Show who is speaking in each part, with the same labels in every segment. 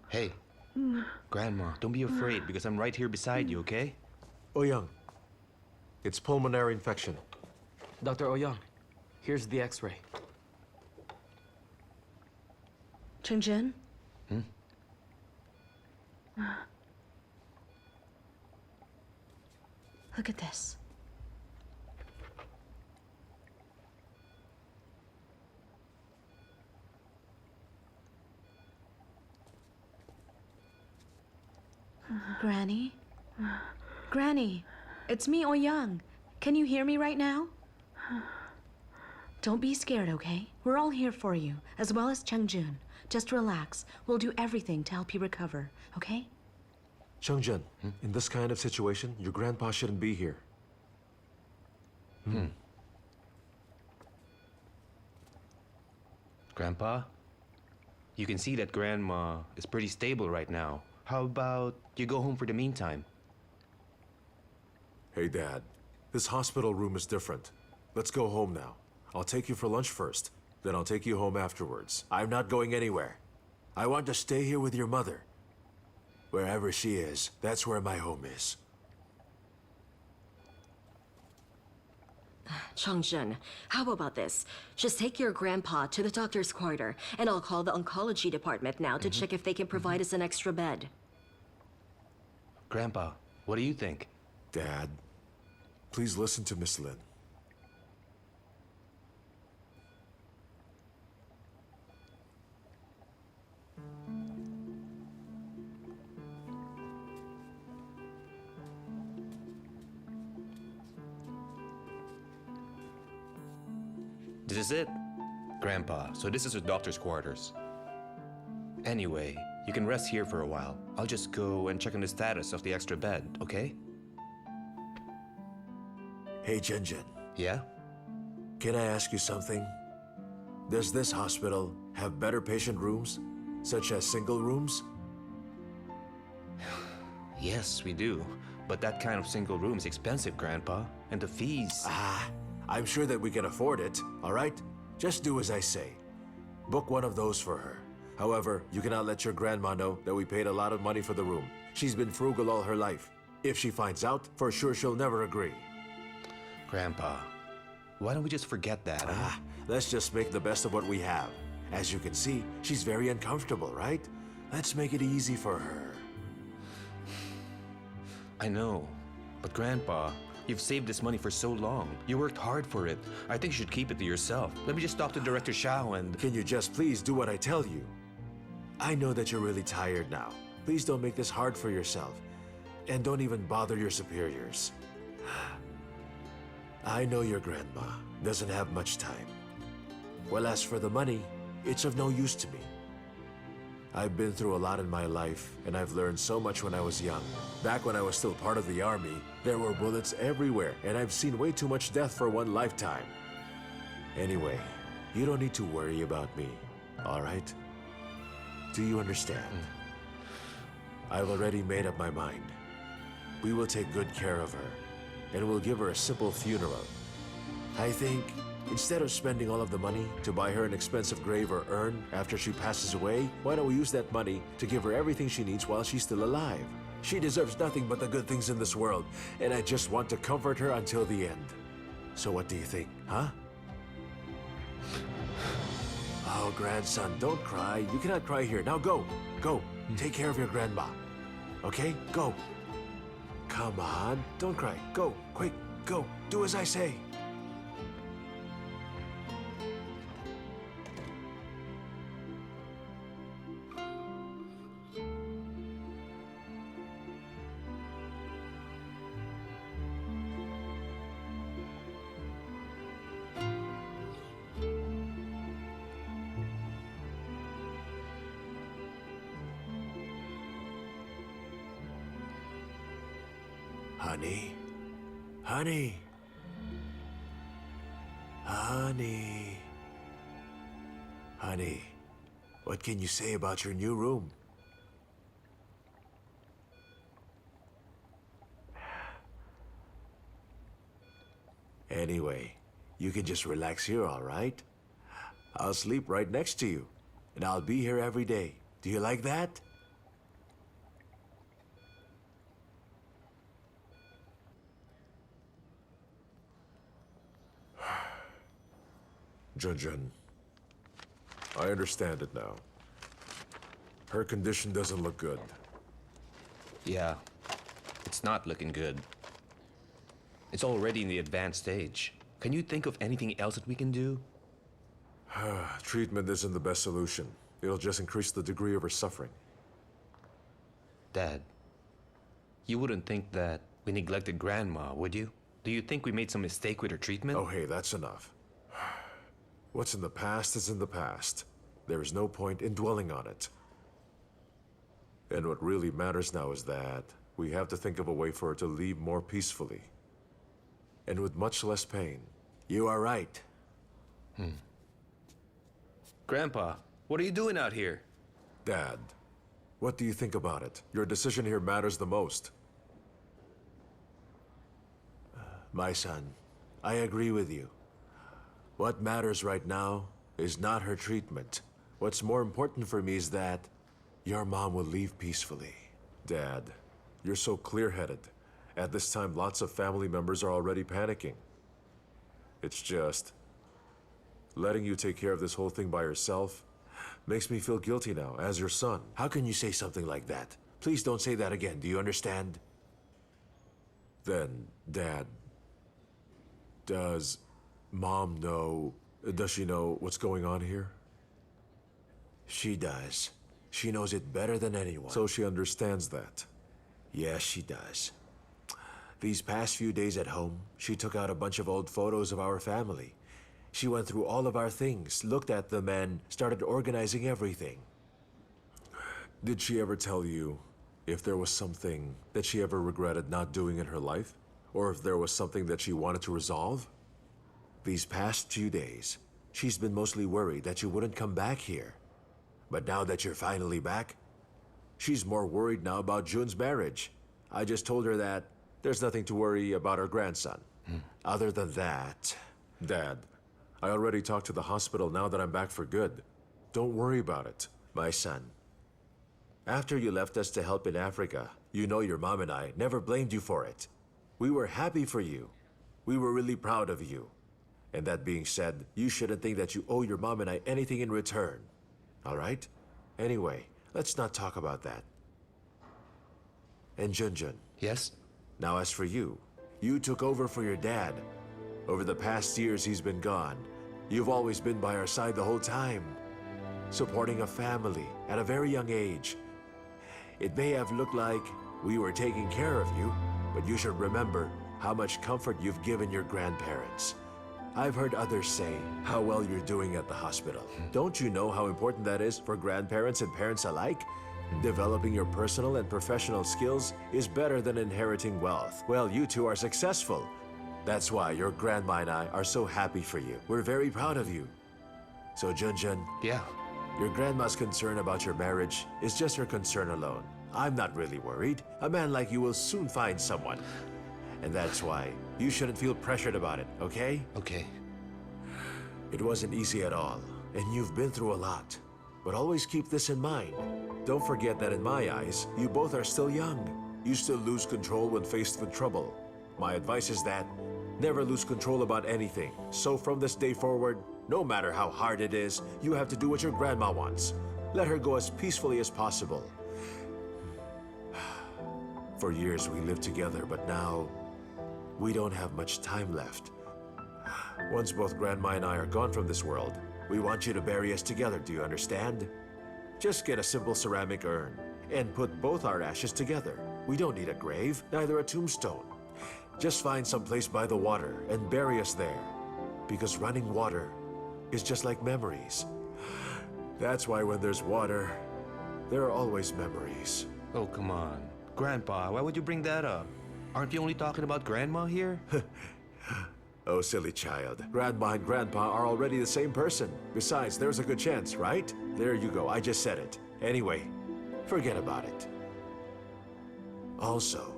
Speaker 1: Hey, Grandma, don't be afraid because I'm right here beside you, okay?
Speaker 2: Ouyang, it's pulmonary infection.
Speaker 3: Dr. Ouyang, here's the x-ray.
Speaker 4: Zheng? Look at this. Granny? Granny, it's me, Ouyang. Can you hear me right now? Don't be scared, okay? We're all here for you, as well as Changjian. Just relax. We'll do everything to help you recover, okay?
Speaker 2: Changjian, in this kind of situation, your grandpa shouldn't be here.
Speaker 1: Grandpa, you can see that Grandma is pretty stable right now. How about you go home for the meantime?
Speaker 2: Hey, Dad. This hospital room is different. Let's go home now. I'll take you for lunch first, then I'll take you home afterwards. I'm not going anywhere. I want to stay here with your mother. Wherever she is, that's where my home is.
Speaker 5: Changzhen, how about this? Just take your grandpa to the doctor's quarter, and I'll call the oncology department now to check if they can provide us an extra bed.
Speaker 1: Grandpa, what do you think?
Speaker 2: Dad, please listen to Miss Lin.
Speaker 1: This is it, Grandpa. So this is the doctor's quarters. Anyway, you can rest here for a while. I'll just go and check on the status of the extra bed, okay?
Speaker 2: Hey, Zheng.
Speaker 1: Yeah?
Speaker 2: Can I ask you something? Does this hospital have better patient rooms, such as single rooms?
Speaker 1: Yes, we do. But that kind of single room is expensive, Grandpa. And the fees...
Speaker 2: I'm sure that we can afford it, all right? Just do as I say. Book one of those for her. However, you cannot let your grandma know that we paid a lot of money for the room. She's been frugal all her life. If she finds out, for sure she'll never agree.
Speaker 1: Grandpa, why don't we just forget that, huh?
Speaker 2: Let's just make the best of what we have. As you can see, she's very uncomfortable, right? Let's make it easy for her.
Speaker 1: I know, but Grandpa, you've saved this money for so long. You worked hard for it. I think you should keep it to yourself. Let me just talk to Director Zhao and...
Speaker 2: Can you just please do what I tell you? I know that you're really tired now. Please don't make this hard for yourself. And don't even bother your superiors. I know your grandma doesn't have much time. Well, as for the money, it's of no use to me. I've been through a lot in my life, and I've learned so much when I was young. Back when I was still part of the army, there were bullets everywhere, and I've seen way too much death for one lifetime. Anyway, you don't need to worry about me, all right? Do you understand? I've already made up my mind. We will take good care of her, and we'll give her a simple funeral. I think instead of spending all of the money to buy her an expensive grave or urn after she passes away, why don't we use that money to give her everything she needs while she's still alive? She deserves nothing but the good things in this world, and I just want to comfort her until the end. So what do you think, huh? Oh, grandson, don't cry. You cannot cry here. Now go. Go. Take care of your grandma. Okay? Go. Come on. Don't cry. Go. Quick. Go. Do as I say. Honey, honey, honey, honey, what can you say about your new room? Anyway, you can just relax here, all right? I'll sleep right next to you, and I'll be here every day. Do you like that? Zheng, I understand it now. Her condition doesn't look good.
Speaker 1: Yeah, it's not looking good. It's already in the advanced stage. Can you think of anything else that we can do?
Speaker 2: Treatment isn't the best solution. It'll just increase the degree of her suffering.
Speaker 1: Dad, you wouldn't think that we neglected Grandma, would you? Do you think we made some mistake with her treatment?
Speaker 2: Oh, hey, that's enough. What's in the past is in the past. There is no point in dwelling on it. And what really matters now is that we have to think of a way for her to leave more peacefully. And with much less pain. You are right.
Speaker 1: Grandpa, what are you doing out here?
Speaker 2: Dad, what do you think about it? Your decision here matters the most. My son, I agree with you. What matters right now is not her treatment. What's more important for me is that your mom will leave peacefully. Dad, you're so clear-headed. At this time, lots of family members are already panicking. It's just... letting you take care of this whole thing by yourself makes me feel guilty now, as your son. How can you say something like that? Please don't say that again, do you understand? Then, Dad, does Mom know... does she know what's going on here? She does. She knows it better than anyone. So she understands that? Yes, she does. These past few days at home, she took out a bunch of old photos of our family. She went through all of our things, looked at them, and started organizing everything. Did she ever tell you if there was something that she ever regretted not doing in her life? Or if there was something that she wanted to resolve? These past few days, she's been mostly worried that you wouldn't come back here. But now that you're finally back, she's more worried now about Jun's marriage. I just told her that there's nothing to worry about her grandson. Other than that... Dad, I already talked to the hospital now that I'm back for good. Don't worry about it. My son, after you left us to help in Africa, you know your mom and I never blamed you for it. We were happy for you. We were really proud of you. And that being said, you shouldn't think that you owe your mom and I anything in return. All right? Anyway, let's not talk about that. And Junjun.
Speaker 1: Yes?
Speaker 2: Now as for you, you took over for your dad. Over the past years he's been gone. You've always been by our side the whole time. Supporting a family at a very young age. It may have looked like we were taking care of you, but you should remember how much comfort you've given your grandparents. I've heard others say how well you're doing at the hospital. Don't you know how important that is for grandparents and parents alike? Developing your personal and professional skills is better than inheriting wealth. Well, you two are successful. That's why your grandma and I are so happy for you. We're very proud of you. So, Junjun,
Speaker 1: Yeah.
Speaker 2: your grandma's concern about your marriage is just her concern alone. I'm not really worried. A man like you will soon find someone. And that's why you shouldn't feel pressured about it, okay?
Speaker 1: Okay.
Speaker 2: It wasn't easy at all, and you've been through a lot. But always keep this in mind. Don't forget that in my eyes, you both are still young. You still lose control when faced with trouble. My advice is that never lose control about anything. So from this day forward, no matter how hard it is, you have to do what your grandma wants. Let her go as peacefully as possible. For years we lived together, but now we don't have much time left. Once both Grandma and I are gone from this world, we want you to bury us together, do you understand? Just get a simple ceramic urn and put both our ashes together. We don't need a grave, neither a tombstone. Just find some place by the water and bury us there. Because running water is just like memories. That's why when there's water, there are always memories.
Speaker 1: Oh, come on. Grandpa, why would you bring that up? Aren't you only talking about Grandma here?
Speaker 2: Oh, silly child. Grandma and Grandpa are already the same person. Besides, there's a good chance, right? There you go, I just said it. Anyway, forget about it. Also,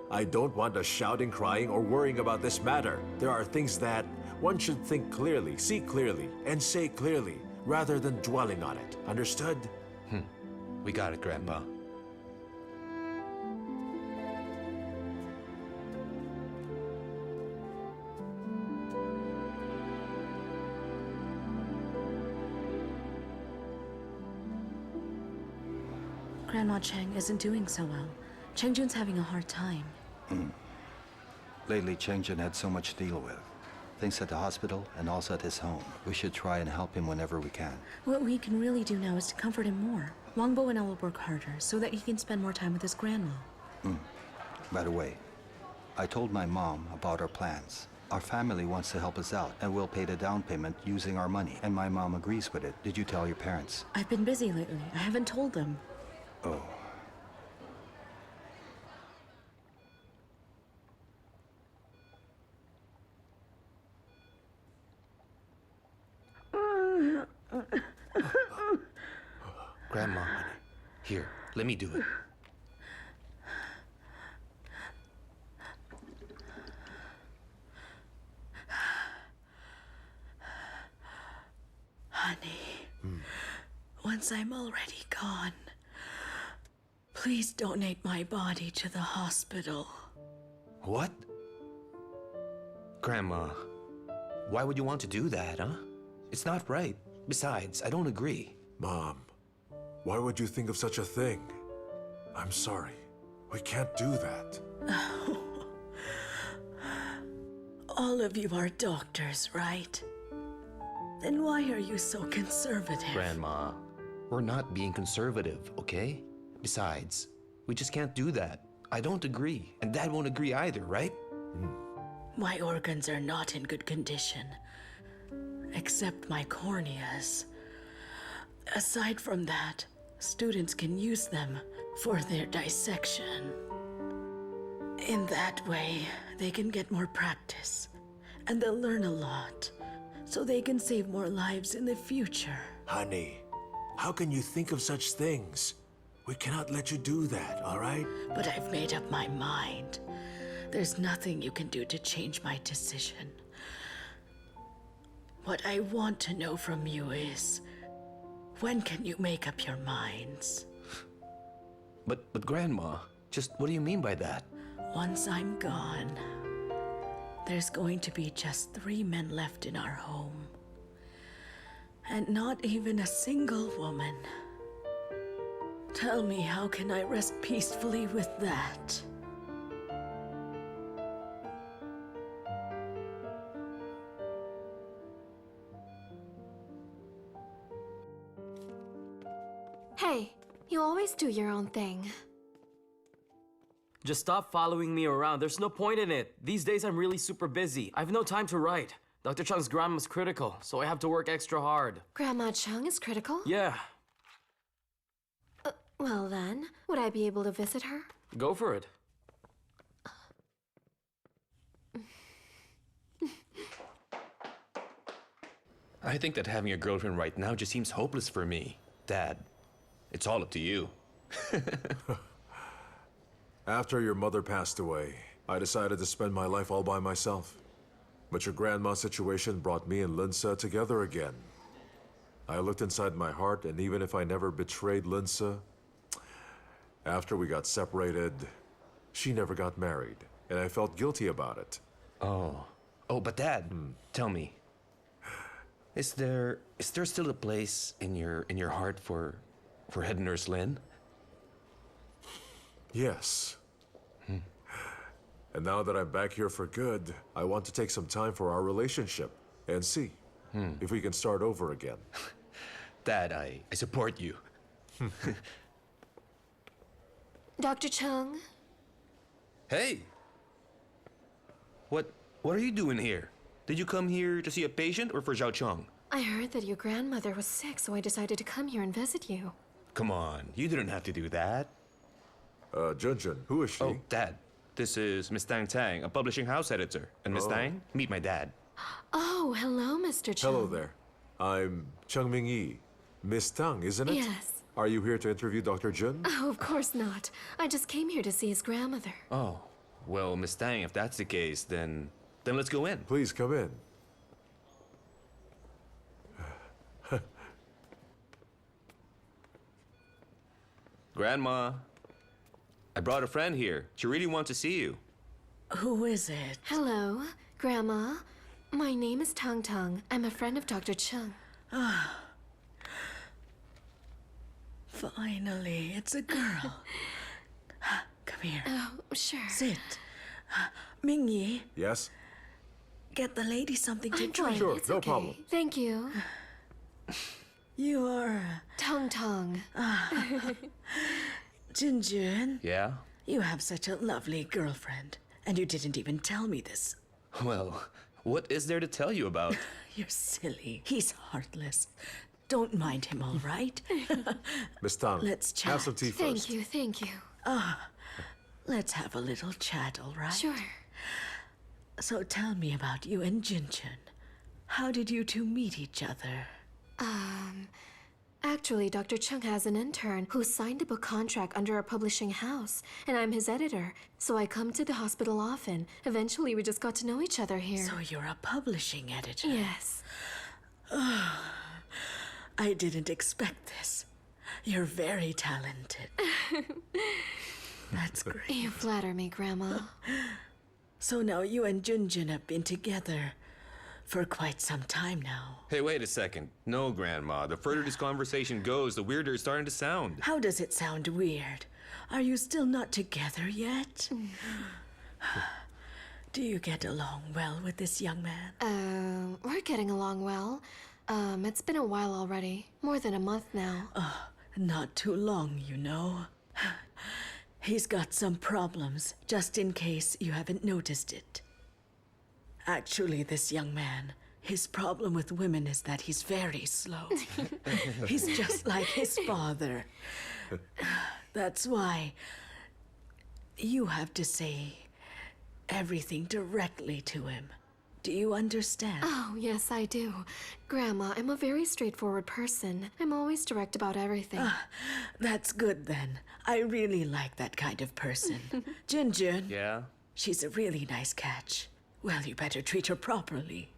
Speaker 2: I don't want us shouting, crying, or worrying about this matter. There are things that one should think clearly, see clearly, and say clearly, rather than dwelling on it. Understood?
Speaker 1: We got it, Grandpa.
Speaker 4: Grandma Cheng isn't doing so well. Chengjun's having a hard time.
Speaker 6: Lately, Qianqian had so much to deal with. Things at the hospital and also at his home. We should try and help him whenever we can.
Speaker 4: What we can really do now is to comfort him more. Wang and I will work harder so that he can spend more time with his grandma.
Speaker 6: By the way, I told my mom about our plans. Our family wants to help us out, and we'll pay the down payment using our money. And my mom agrees with it. Did you tell your parents?
Speaker 4: I've been busy lately. I haven't told them.
Speaker 6: Oh.
Speaker 1: Grandma, honey. Here, let me do it.
Speaker 4: Honey, once I'm already gone, please donate my body to the hospital.
Speaker 1: What? Grandma, why would you want to do that, huh? It's not right. Besides, I don't agree.
Speaker 2: Mom, why would you think of such a thing? I'm sorry. We can't do that.
Speaker 4: All of you are doctors, right? Then why are you so conservative?
Speaker 1: Grandma, we're not being conservative, okay? Besides, we just can't do that. I don't agree, and Dad won't agree either, right?
Speaker 4: My organs are not in good condition, except my corneas. Aside from that, students can use them for their dissection. In that way, they can get more practice, and they'll learn a lot, so they can save more lives in the future.
Speaker 2: Honey, how can you think of such things? We cannot let you do that, all right?
Speaker 4: But I've made up my mind. There's nothing you can do to change my decision. What I want to know from you is, when can you make up your minds?
Speaker 1: But Grandma, just what do you mean by that?
Speaker 4: Once I'm gone, there's going to be just 3 men left in our home. And not even a single woman. Tell me, how can I rest peacefully with that?
Speaker 7: Hey, you always do your own thing.
Speaker 3: Just stop following me around. There's no point in it. These days I'm really super busy. I have no time to write. Dr. Chang's grandma's critical, so I have to work extra hard.
Speaker 7: Grandma Cheng is critical?
Speaker 3: Yeah,
Speaker 7: Well then, would I be able to visit her?
Speaker 3: go for it.
Speaker 1: I think that having a girlfriend right now just seems hopeless for me. Dad, it's all up to you.
Speaker 2: After your mother passed away, I decided to spend my life all by myself. But your grandma's situation brought me and Linsa together again. I looked inside my heart, and even if I never betrayed Linsa, after we got separated, she never got married, and I felt guilty about it.
Speaker 1: Oh, but Dad, tell me, is there still a place in your heart for head nurse Lin?
Speaker 2: Yes. And now that I'm back here for good, I want to take some time for our relationship and see if we can start over again.
Speaker 1: Dad, I support you.
Speaker 7: Dr. Cheng?
Speaker 1: Hey! What are you doing here? Did you come here to see a patient or for Zhao Chong?
Speaker 7: I heard that your grandmother was sick, so I decided to come here and visit you.
Speaker 1: Come on, you didn't have to do that.
Speaker 2: Zheng, who is she?
Speaker 1: Oh, Dad, this is Miss Tang, a publishing house editor. And Miss Tang, meet my dad.
Speaker 7: Oh, hello, Mr. Cheng.
Speaker 2: Hello there. I'm Cheng Ming Yi. Miss Tang, isn't it?
Speaker 7: Yes.
Speaker 2: Are you here to interview Dr. Jun?
Speaker 7: Oh, of course not. I just came here to see his grandmother.
Speaker 1: Oh, well, Miss Tang, if that's the case, then let's go in.
Speaker 2: Please come in.
Speaker 1: Grandma, I brought a friend here. She really wants to see you.
Speaker 4: Who is it?
Speaker 7: Hello, Grandma. My name is Tang Tang. I'm a friend of Dr. Chung.
Speaker 4: Finally, it's a girl. Come here.
Speaker 7: Oh, sure.
Speaker 4: Sit. Mingyi,
Speaker 2: Yes?
Speaker 4: get the lady something to
Speaker 7: I'm
Speaker 4: drink.
Speaker 7: fine.
Speaker 2: Sure,
Speaker 7: It's
Speaker 2: no
Speaker 7: okay.
Speaker 2: problem.
Speaker 7: Thank you.
Speaker 4: You are
Speaker 7: Tang Tang.
Speaker 4: Junjun.
Speaker 1: Yeah?
Speaker 4: You have such a lovely girlfriend, and you didn't even tell me this.
Speaker 1: Well, what is there to tell you about?
Speaker 4: You're silly. He's heartless. Don't mind him, all right?
Speaker 2: Miss Tang,
Speaker 4: Let's
Speaker 2: have some
Speaker 4: chat.
Speaker 2: tea first.
Speaker 7: Thank you, thank you.
Speaker 4: Let's have a little chat, all right?
Speaker 7: Sure.
Speaker 4: So tell me about you and Junjun. How did you two meet each other?
Speaker 7: Actually, Dr. Chung has an intern who signed a book contract under a publishing house, and I'm his editor, so I come to the hospital often. Eventually, we just got to know each other here.
Speaker 4: So you're a publishing editor.
Speaker 7: Yes.
Speaker 4: I didn't expect this. You're very talented. That's great.
Speaker 7: You flatter me, Grandma.
Speaker 4: So now you and Junjun have been together for quite some time now.
Speaker 1: Hey, wait a second. No, Grandma. The further this conversation goes, the weirder it's starting to sound.
Speaker 4: How does it sound weird? Are you still not together yet? Do you get along well with this young man?
Speaker 7: We're getting along well. It's been a while already. More than a month now.
Speaker 4: Not too long, you know. He's got some problems, just in case you haven't noticed it. Actually, this young man, his problem with women is that he's very slow. He's just like his father. That's why you have to say everything directly to him. Do you understand?
Speaker 7: Oh, yes, I do. Grandma, I'm a very straightforward person. I'm always direct about everything.
Speaker 4: That's good then. I really like that kind of person. Junjun,
Speaker 1: Yeah?
Speaker 4: she's a really nice catch. Well, you better treat her properly.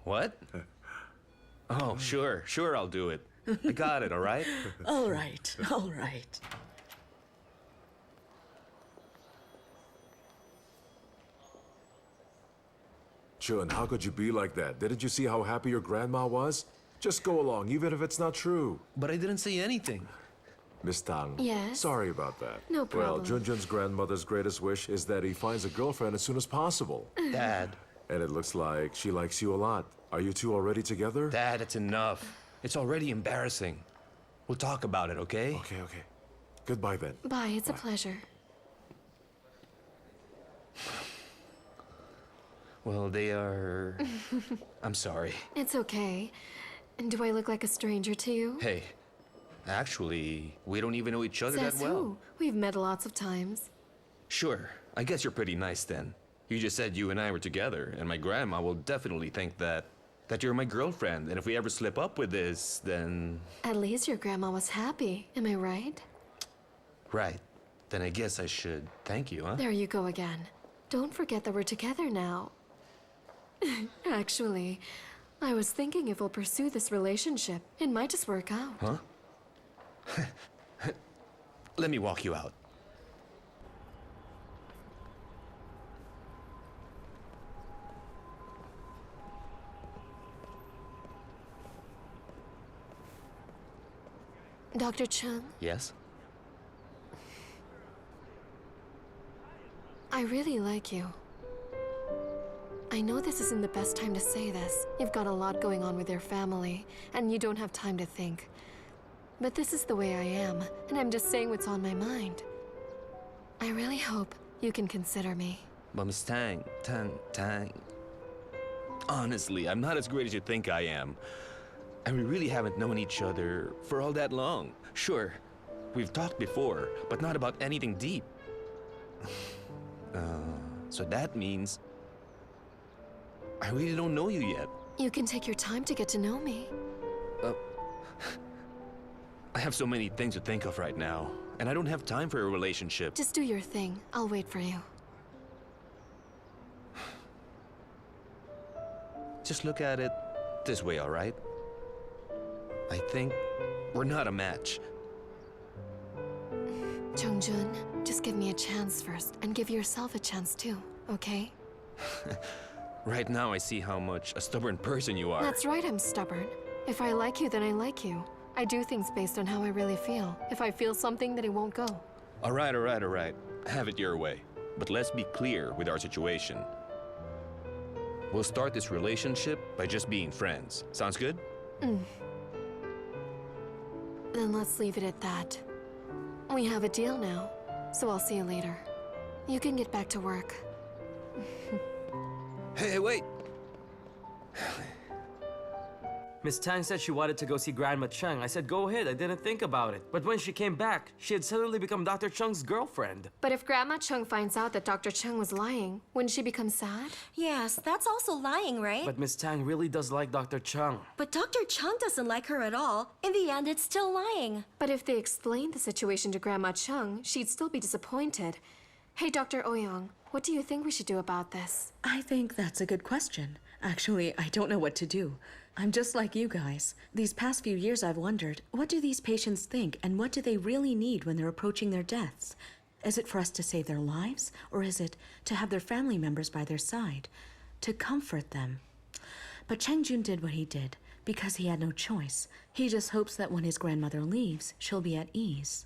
Speaker 1: What? Oh, sure. Sure, I'll do it. I got it, all right?
Speaker 4: All right, all right.
Speaker 2: Chun, how could you be like that? Didn't you see how happy your grandma was? Just go along, even if it's not true.
Speaker 1: But I didn't say anything.
Speaker 2: Miss Tang.
Speaker 7: Yes?
Speaker 2: Sorry about that.
Speaker 7: No problem.
Speaker 2: Well, Junjun's grandmother's greatest wish is that he finds a girlfriend as soon as possible.
Speaker 1: Dad.
Speaker 2: And it looks like she likes you a lot. Are you two already together?
Speaker 1: Dad, it's enough. It's already embarrassing. We'll talk about it, okay?
Speaker 2: Okay, okay. Goodbye then.
Speaker 7: Bye, it's a pleasure.
Speaker 1: Well, they are... I'm sorry.
Speaker 7: It's okay. And do I look like a stranger to you?
Speaker 1: Hey, actually, we don't even know each other
Speaker 7: Says
Speaker 1: that well.
Speaker 7: who? We've met lots of times.
Speaker 1: Sure, I guess you're pretty nice then. You just said you and I were together, and my grandma will definitely think that you're my girlfriend, and if we ever slip up with this, then...
Speaker 7: At least your grandma was happy, am I right?
Speaker 1: Right. Then I guess I should thank you, huh?
Speaker 7: There you go again. Don't forget that we're together now. Actually, I was thinking if we'll pursue this relationship, it might just work out.
Speaker 1: Huh? Let me walk you out.
Speaker 7: Dr. Chung,
Speaker 1: Yes?
Speaker 7: I really like you. I know this isn't the best time to say this. You've got a lot going on with your family, and you don't have time to think. But this is the way I am, and I'm just saying what's on my mind. I really hope you can consider me.
Speaker 1: But Miss Tang. Honestly, I'm not as great as you think I am. And we really haven't known each other for all that long. Sure, we've talked before, but not about anything deep. So that means I really don't know you yet.
Speaker 7: You can take your time to get to know me.
Speaker 1: I have so many things to think of right now, and I don't have time for a relationship.
Speaker 7: Just do your thing. I'll wait for you.
Speaker 1: Just look at it this way, all right? I think we're not a match.
Speaker 7: Chongjun, just give me a chance first, and give yourself a chance too, okay?
Speaker 1: Right now, I see how much a stubborn person you are.
Speaker 7: That's right, I'm stubborn. If I like you, then I like you. I do things based on how I really feel. If I feel something, then it won't go.
Speaker 1: All right. Have it your way. But let's be clear with our situation. We'll start this relationship by just being friends. Sounds good?
Speaker 7: Then let's leave it at that. We have a deal now, so I'll see you later. You can get back to work.
Speaker 1: Hey, wait!
Speaker 3: Miss Tang said she wanted to go see Grandma Cheng. I said, go ahead, I didn't think about it. But when she came back, she had suddenly become Dr. Cheng's girlfriend.
Speaker 7: But if Grandma Cheng finds out that Dr. Cheng was lying, wouldn't she become sad?
Speaker 5: Yes, that's also lying, right?
Speaker 3: But Miss Tang really does like Dr. Cheng.
Speaker 5: But Dr. Cheng doesn't like her at all. In the end, it's still lying.
Speaker 7: But if they explained the situation to Grandma Cheng, she'd still be disappointed. Hey, Dr. Ouyang, what do you think we should do about this?
Speaker 4: I think that's a good question. Actually, I don't know what to do. I'm just like you guys. These past few years I've wondered, what do these patients think and what do they really need when they're approaching their deaths? Is it for us to save their lives, or is it to have their family members by their side, to comfort them? But Cheng Jun did what he did because he had no choice. He just hopes that when his grandmother leaves, she'll be at ease.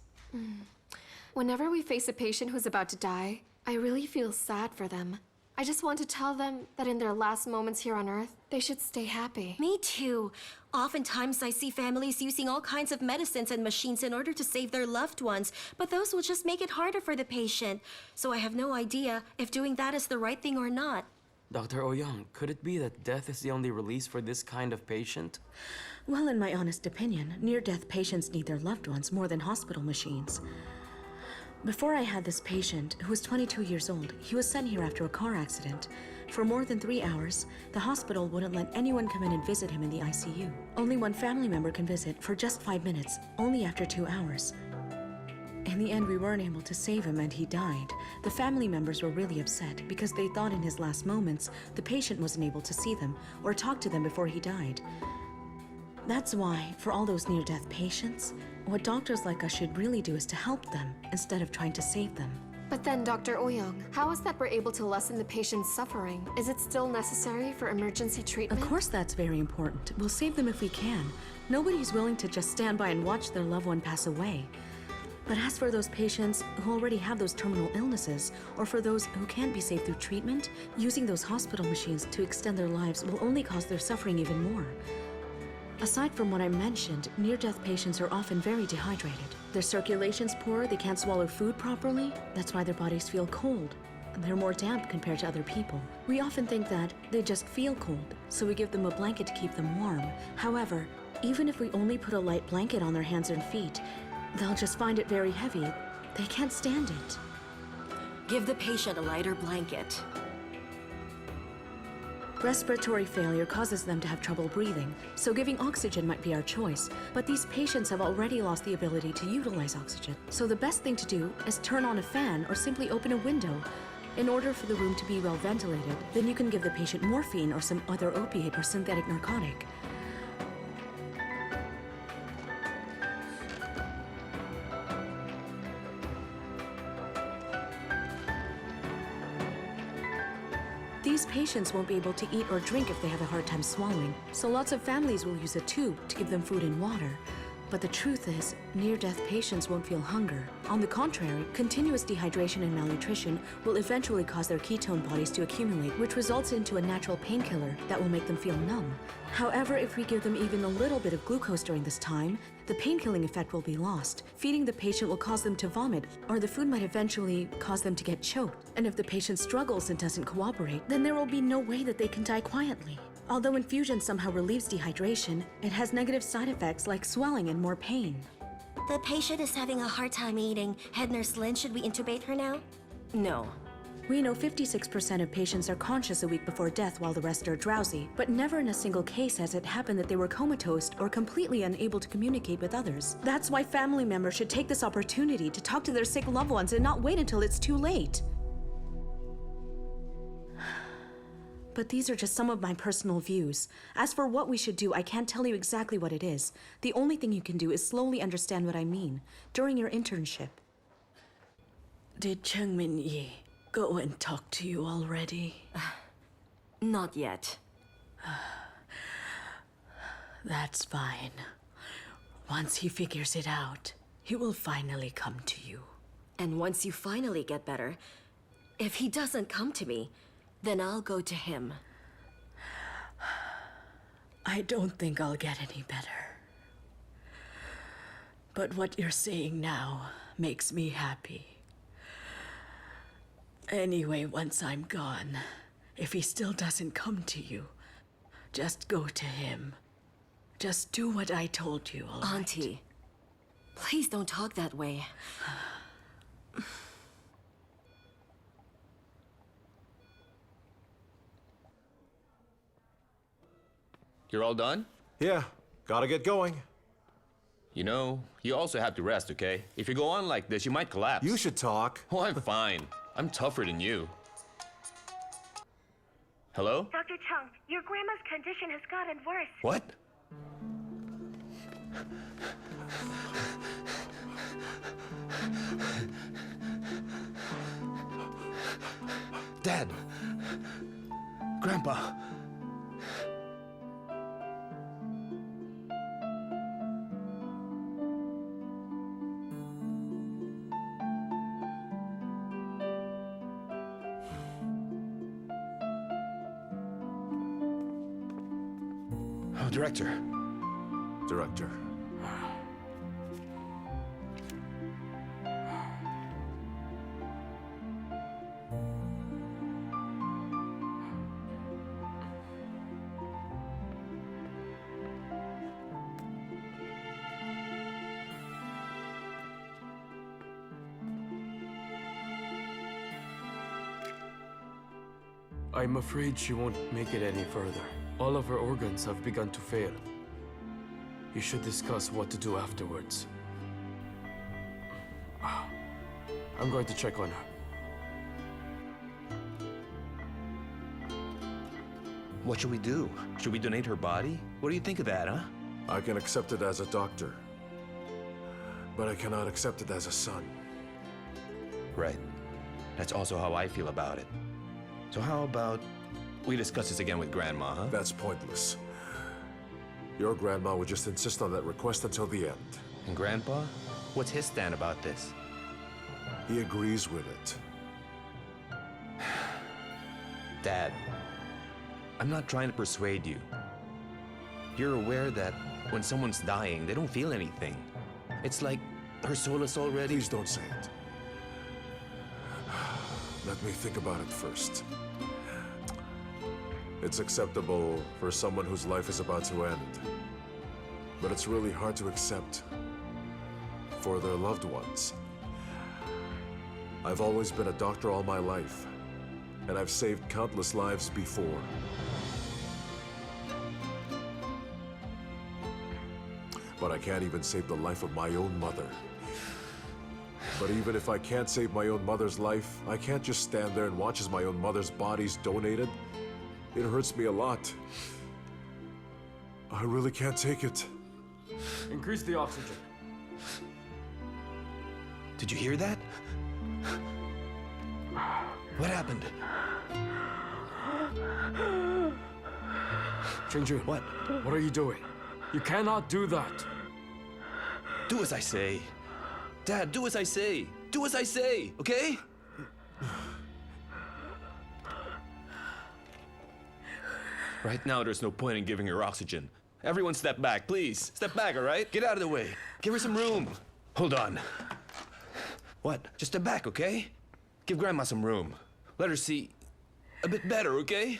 Speaker 7: Whenever we face a patient who's about to die, I really feel sad for them. I just want to tell them that in their last moments here on Earth, they should stay happy.
Speaker 5: Me too. Oftentimes I see families using all kinds of medicines and machines in order to save their loved ones, but those will just make it harder for the patient. So I have no idea if doing that is the right thing or not.
Speaker 3: Dr. Ouyang, could it be that death is the only release for this kind of patient?
Speaker 4: Well, in my honest opinion, near-death patients need their loved ones more than hospital machines. Before I had this patient, who was 22 years old, he was sent here after a car accident. For more than 3 hours, the hospital wouldn't let anyone come in and visit him in the ICU. Only one family member can visit for just 5 minutes, only after 2 hours. In the end, we weren't able to save him and he died. The family members were really upset because they thought in his last moments, the patient wasn't able to see them or talk to them before he died. That's why, for all those near-death patients, what doctors like us should really do is to help them instead of trying to save them.
Speaker 7: But then, Dr. Ouyang, how is that we're able to lessen the patient's suffering? Is it still necessary for emergency treatment?
Speaker 4: Of course that's very important. We'll save them if we can. Nobody's willing to just stand by and watch their loved one pass away. But as for those patients who already have those terminal illnesses, or for those who can't be saved through treatment, using those hospital machines to extend their lives will only cause their suffering even more. Aside from what I mentioned, near-death patients are often very dehydrated. Their circulation's poor, they can't swallow food properly. That's why their bodies feel cold. They're more damp compared to other people. We often think that they just feel cold, so we give them a blanket to keep them warm. However, even if we only put a light blanket on their hands and feet, they'll just find it very heavy. They can't stand it.
Speaker 5: Give the patient a lighter blanket.
Speaker 4: Respiratory failure causes them to have trouble breathing, so giving oxygen might be our choice. But these patients have already lost the ability to utilize oxygen. So the best thing to do is turn on a fan or simply open a window. In order for the room to be well ventilated, then you can give the patient morphine or some other opiate or synthetic narcotic. These patients won't be able to eat or drink if they have a hard time swallowing, so lots of families will use a tube to give them food and water. But the truth is, near-death patients won't feel hunger. On the contrary, continuous dehydration and malnutrition will eventually cause their ketone bodies to accumulate, which results into a natural painkiller that will make them feel numb. However, if we give them even a little bit of glucose during this time, the pain-killing effect will be lost. Feeding the patient will cause them to vomit, or the food might eventually cause them to get choked. And if the patient struggles and doesn't cooperate, then there will be no way that they can die quietly. Although infusion somehow relieves dehydration, it has negative side effects like swelling and more pain.
Speaker 5: The patient is having a hard time eating. Head Nurse Lin, should we intubate her now? No.
Speaker 4: We know 56% of patients are conscious a week before death while the rest are drowsy, but never in a single case has it happened that they were comatose or completely unable to communicate with others. That's why family members should take this opportunity to talk to their sick loved ones and not wait until it's too late. But these are just some of my personal views. As for what we should do, I can't tell you exactly what it is. The only thing you can do is slowly understand what I mean during your internship. Did Cheng Min Yi go and talk to you already?
Speaker 5: Not yet.
Speaker 4: That's fine. Once he figures it out, he will finally come to you.
Speaker 5: And once you finally get better, if he doesn't come to me, then I'll go to him.
Speaker 4: I don't think I'll get any better. But what you're saying now makes me happy. Anyway, once I'm gone, if he still doesn't come to you, just go to him. Just do what I told you, all right?
Speaker 5: Auntie, please don't talk that way.
Speaker 1: You're all done?
Speaker 2: Yeah, gotta get going.
Speaker 1: You know, you also have to rest, okay? If you go on like this, you might collapse.
Speaker 2: You should talk.
Speaker 1: Oh, I'm fine. I'm tougher than you. Hello?
Speaker 8: Dr. Chung, your grandma's condition has gotten worse.
Speaker 1: What? Dad! Grandpa! Oh, Director.
Speaker 2: Director.
Speaker 3: I'm afraid she won't make it any further. All of her organs have begun to fail. You should discuss what to do afterwards. I'm going to check on her.
Speaker 1: What should we do? Should we donate her body? What do you think of that, huh?
Speaker 2: I can accept it as a doctor, but I cannot accept it as a son.
Speaker 1: Right. That's also how I feel about it. So how about we discuss this again with Grandma, huh?
Speaker 2: That's pointless. Your grandma would just insist on that request until the end.
Speaker 1: And Grandpa? What's his stand about this?
Speaker 2: He agrees with it.
Speaker 1: Dad, I'm not trying to persuade you. You're aware that when someone's dying, they don't feel anything. It's like her soul is already...
Speaker 2: Please don't say it. Let me think about it first. It's acceptable for someone whose life is about to end. But it's really hard to accept for their loved ones. I've always been a doctor all my life, and I've saved countless lives before. But I can't even save the life of my own mother. But even if I can't save my own mother's life, I can't just stand there and watch as my own mother's body's donated. It hurts me a lot. I really can't take it.
Speaker 3: Increase the oxygen.
Speaker 1: Did you hear that? What happened?
Speaker 3: Chengjun,
Speaker 1: What?
Speaker 3: What are you doing? You cannot do that.
Speaker 1: Do as I say. Dad, do as I say. Do as I say, okay? Right now, there's no point in giving her oxygen. Everyone step back, please. Step back, all right? Get out of the way. Give her some room. Hold on. What? Just step back, okay? Give Grandma some room. Let her see a bit better, okay?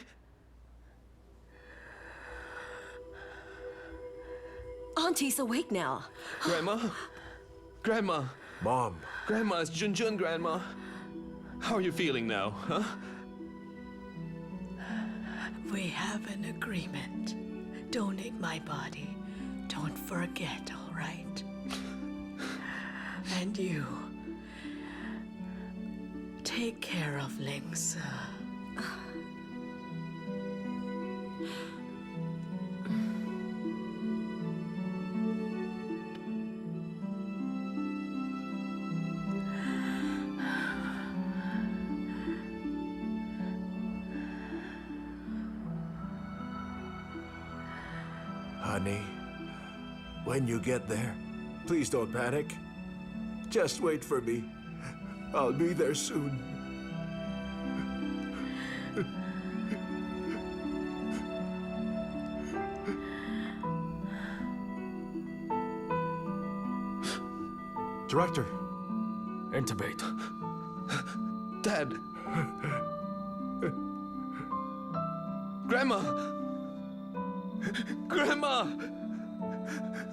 Speaker 5: Auntie's awake now.
Speaker 1: Grandma? Grandma?
Speaker 2: Mom,
Speaker 1: Grandma, it's Junjun, Grandma. How are you feeling now, huh?
Speaker 4: We have an agreement. Donate my body. Don't forget, all right? And you, take care of Lingsa.
Speaker 2: Honey, when you get there, please don't panic. Just wait for me. I'll be there soon. Director.
Speaker 3: Intubate.
Speaker 1: Dad. Grandma. Grandma.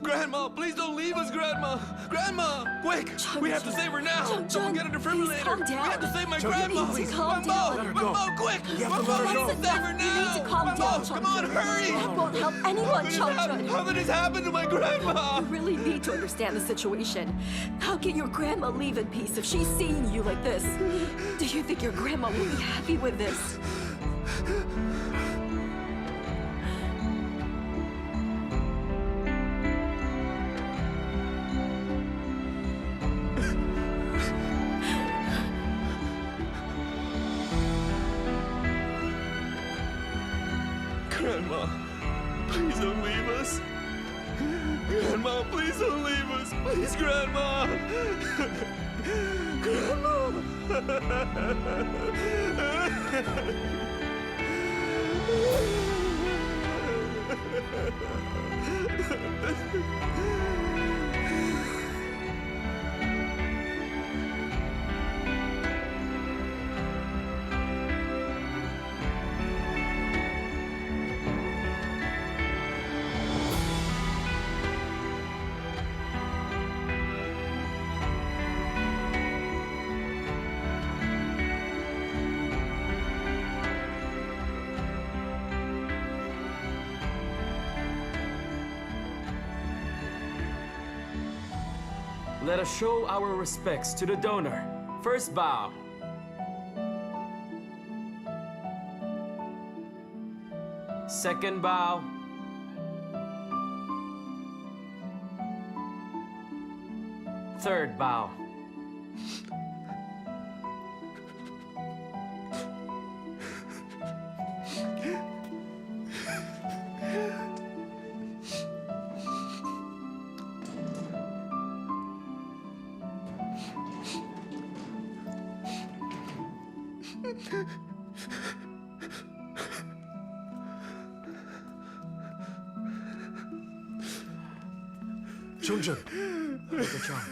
Speaker 1: Grandma, please don't leave us, Grandma! Grandma! Quick! We have to save her now! Someone get a defibrillator!
Speaker 5: calm
Speaker 1: We
Speaker 5: down.
Speaker 1: have to save my
Speaker 5: You
Speaker 1: Grandma!
Speaker 5: need to calm down.
Speaker 2: Let her go.
Speaker 1: Grandma, quick!
Speaker 2: You have to let her go.
Speaker 1: Let's save her now!
Speaker 5: You need to calm down,
Speaker 1: Come on, hurry!
Speaker 5: That won't help anyone, Children.
Speaker 1: How did this happen to my Grandma?
Speaker 5: You really need to understand the situation. How can your grandma leave in peace if she's seeing you like this? Do you think your grandma will be happy with this?
Speaker 1: Grandma, please don't leave us. Grandma, please don't leave us. Please, Grandma.
Speaker 3: Let us show our respects to the donor. First bow. Second bow. Third bow.
Speaker 2: Shuzhen.
Speaker 3: Good job.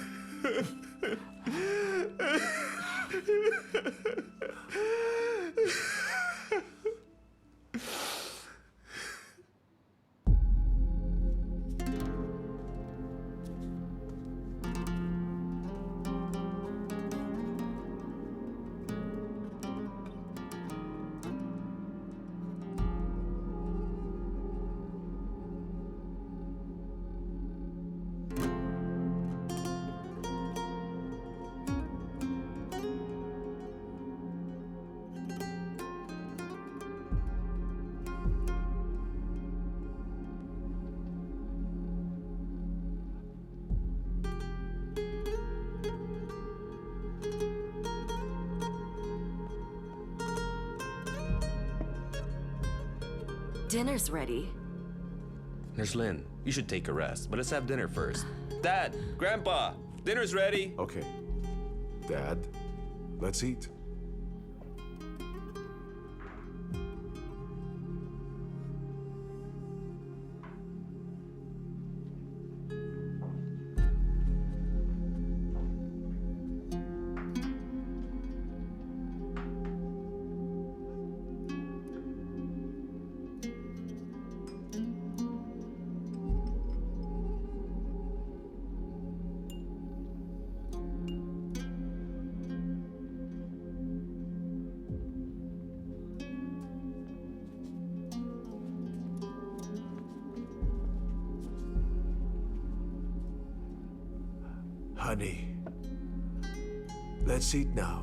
Speaker 5: Dinner's ready.
Speaker 1: Nurse Lin, you should take a rest, but let's have dinner first. Dad, Grandpa, dinner's ready.
Speaker 2: Okay. Dad, let's eat. Honey, let's eat now.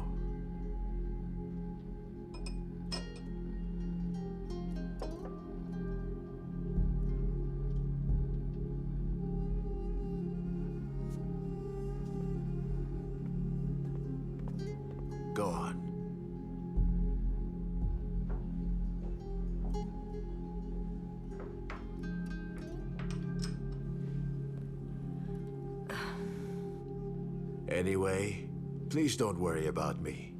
Speaker 2: Go on. Anyway, please don't worry about me.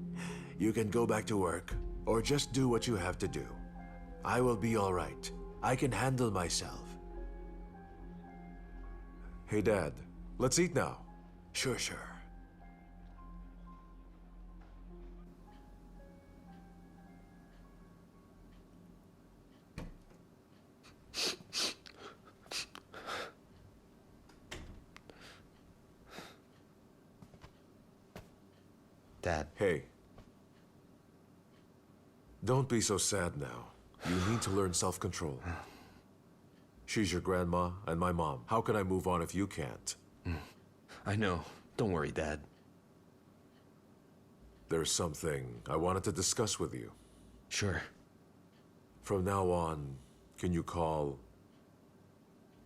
Speaker 2: You can go back to work, or just do what you have to do. I will be all right. I can handle myself. Hey, Dad, let's eat now. Sure.
Speaker 1: Dad.
Speaker 2: Hey. Don't be so sad now. You need to learn self-control. She's your grandma and my mom. How can I move on if you can't?
Speaker 1: I know. Don't worry, Dad.
Speaker 2: There's something I wanted to discuss with you.
Speaker 1: Sure.
Speaker 2: From now on, can you call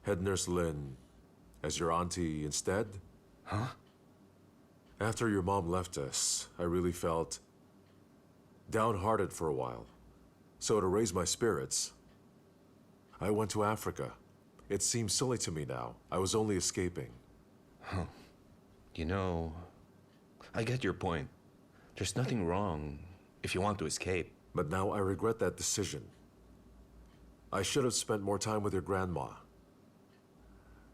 Speaker 2: Head Nurse Lin as your auntie instead?
Speaker 1: Huh?
Speaker 2: After your mom left us, I really felt downhearted for a while. So to raise my spirits, I went to Africa. It seems silly to me now. I was only escaping.
Speaker 1: Huh. You know, I get your point. There's nothing wrong if you want to escape.
Speaker 2: But now I regret that decision. I should have spent more time with your grandma.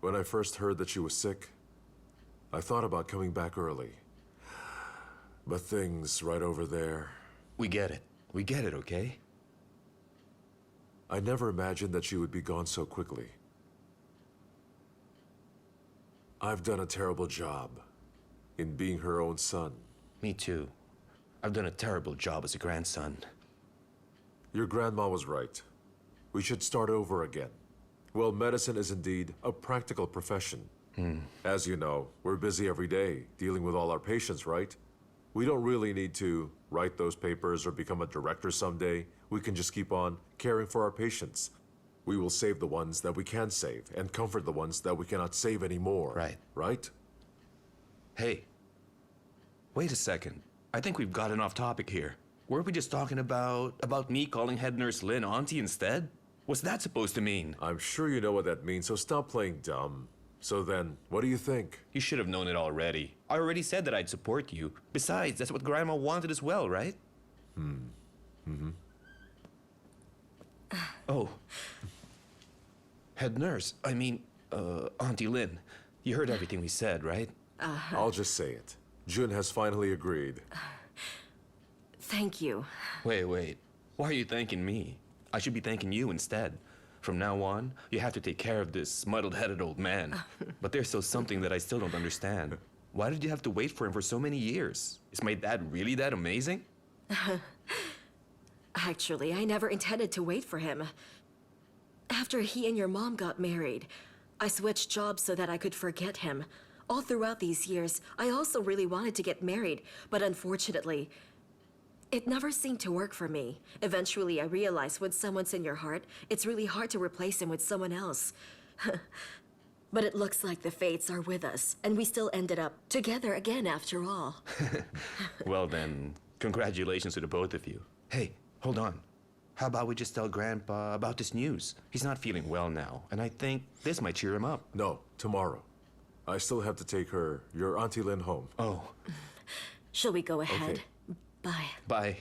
Speaker 2: When I first heard that she was sick, I thought about coming back early. But things right over there...
Speaker 1: We get it. We get it, okay?
Speaker 2: I never imagined that she would be gone so quickly. I've done a terrible job in being her own son.
Speaker 1: Me too. I've done a terrible job as a grandson.
Speaker 2: Your grandma was right. We should start over again. Well, medicine is indeed a practical profession. As you know, we're busy every day dealing with all our patients, right? We don't really need to write those papers or become a director someday. We can just keep on caring for our patients. We will save the ones that we can save and comfort the ones that we cannot save anymore.
Speaker 1: Right.
Speaker 2: Right?
Speaker 1: Hey, wait a second. I think we've gotten off topic here. Weren't we just talking about me calling Head Nurse Lin auntie instead? What's that supposed to mean?
Speaker 2: I'm sure you know what that means, so stop playing dumb. So then, what do you think?
Speaker 1: You should have known it already. I already said that I'd support you. Besides, that's what Grandma wanted as well, right? Oh. Head nurse, Auntie Lin. You heard everything we said, right?
Speaker 2: I'll just say it. Jun has finally agreed.
Speaker 5: Thank you.
Speaker 1: Wait. Why are you thanking me? I should be thanking you instead. From now on, you have to take care of this muddled-headed old man. But there's still something that I still don't understand. Why did you have to wait for him for so many years? Is my dad really that amazing?
Speaker 5: Actually, I never intended to wait for him. After he and your mom got married, I switched jobs so that I could forget him. All throughout these years, I also really wanted to get married, but unfortunately, it never seemed to work for me. Eventually, I realized when someone's in your heart, it's really hard to replace him with someone else. But it looks like the fates are with us, and we still ended up together again after all.
Speaker 1: Well then, congratulations to the both of you. Hey, hold on. How about we just tell Grandpa about this news? He's not feeling well now, and I think this might cheer him up.
Speaker 2: No, tomorrow. I still have to take your Auntie Lin, home.
Speaker 1: Oh.
Speaker 5: Shall we go ahead?
Speaker 2: Okay.
Speaker 5: Bye.
Speaker 1: Bye.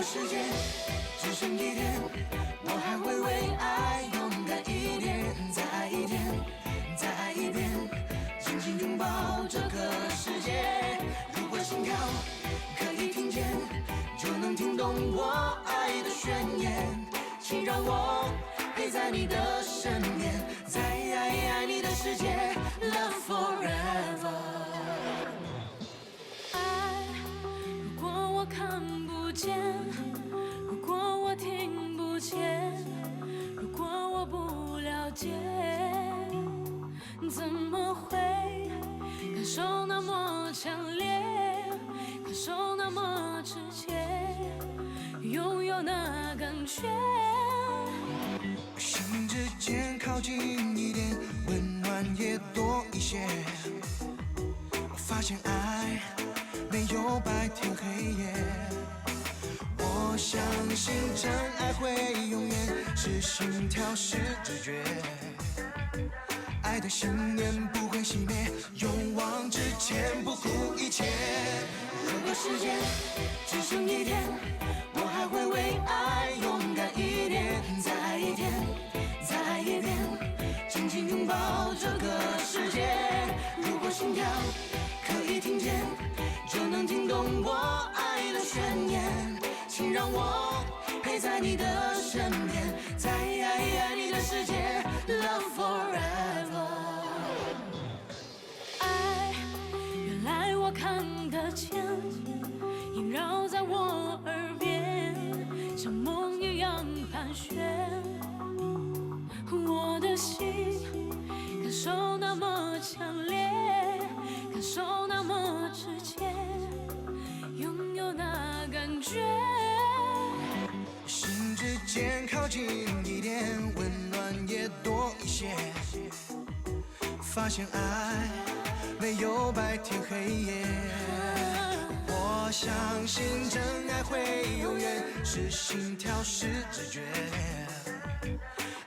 Speaker 9: 时间只剩一天，我还会为爱勇敢一点，再爱一点，再爱一遍，紧紧拥抱这个世界。如果心跳可以听见，就能听懂我爱的宣言，请让我陪在你的身边，在爱你的世界 Love forever。
Speaker 10: 爱，如果我看不见，如果我听不见，如果我不了解，怎么会感受那么强烈，感受那么直接，拥有那感觉。
Speaker 9: 心之间靠近一点，温暖也多一些。我发现爱没有白天黑夜，我相信真爱会永远是心跳是直觉，爱的信念不会熄灭，勇往直前不顾一切。如果时间只剩一天，我还会为爱勇敢一点，再爱一天，再爱一遍，紧紧拥抱这个世界。如果心跳可以听见，就能听懂我爱的宣言，请让我陪在你的身边，在爱你的世界 Love forever。
Speaker 10: 爱，原来我看得见，萦绕在我耳边，像梦一样盘旋。我的心感受那么强烈，感受那么直接，拥有那感觉。
Speaker 9: 心之间靠近一点，温暖也多一些。发现爱没有白天黑夜，我相信真爱会永远是心跳是直觉，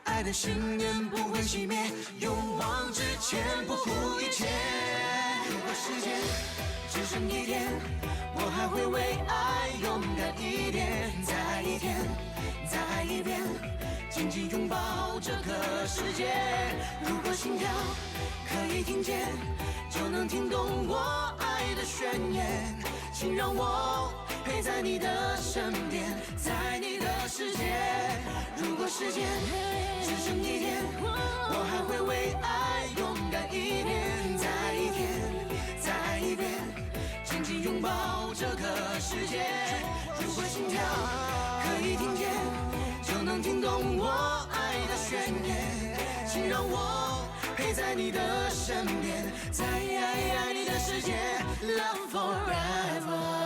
Speaker 9: 爱的信念不会熄灭，勇往直前不顾一切。如果时间只剩一天，我还会为爱勇敢一点，再爱一天，再爱一遍，紧紧拥抱这个世界。如果心跳可以听见，就能听懂我爱的宣言，请让我陪在你的身边，在你的世界。如果时间只剩一天，我还会为爱勇敢一点，再爱一天，再爱一遍，紧紧拥抱这个世界。如果心跳可以听见，就能听懂我爱的宣言，请让我陪在你的身边，在爱你的世界 Love forever。